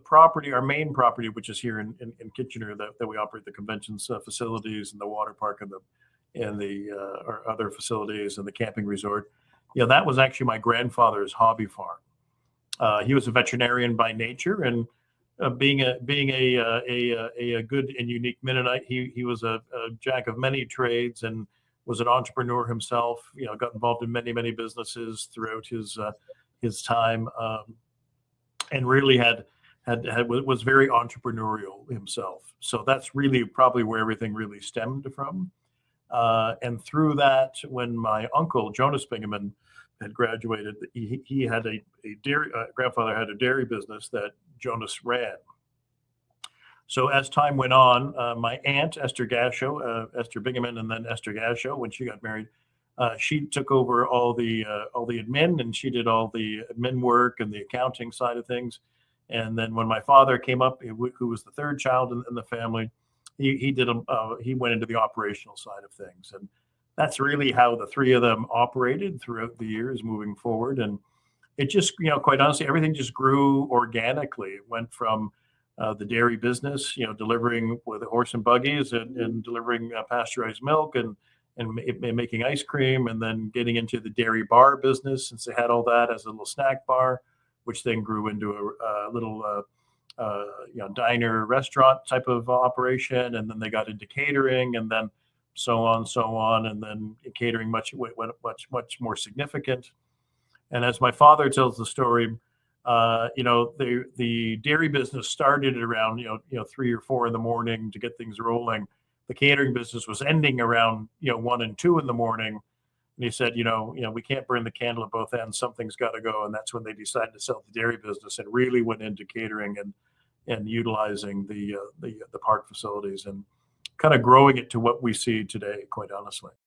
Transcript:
property, our main property, which is here in Kitchener, that we operate the conventions facilities and the water park and the our other facilities and the camping resort. That was actually my grandfather's hobby farm. He was a veterinarian by nature, and being a good and unique Mennonite, he was a jack of many trades and was an entrepreneur himself. Got involved in many businesses throughout his time, and really was very entrepreneurial himself. So that's really probably where everything really stemmed from. And through that, when my uncle Jonas Bingeman had graduated, he had a dairy grandfather had a dairy business that Jonas ran. So as time went on, my aunt Esther Bingeman, and then Esther Gasho, when she got married, she took over all the admin, and she did all the admin work and the accounting side of things. And then when my father came up, who was the third child in the family, he went into the operational side of things. And that's really how the three of them operated throughout the years moving forward. And it just, quite honestly, everything just grew organically. It went from the dairy business, delivering with horse and buggies and delivering pasteurized milk and making ice cream, and then getting into the dairy bar business, since they had all that as a little snack bar, which then grew into a little diner restaurant type of operation. And then they got into catering, and then so on, and then catering much more significant. And as my father tells the story, the dairy business started at around 3 or 4 in the morning to get things rolling. The catering business was ending around 1 and 2 in the morning. And he said, we can't burn the candle at both ends. Something's got to go. And that's when they decided to sell the dairy business and really went into catering and utilizing the park facilities and kind of growing it to what we see today, quite honestly.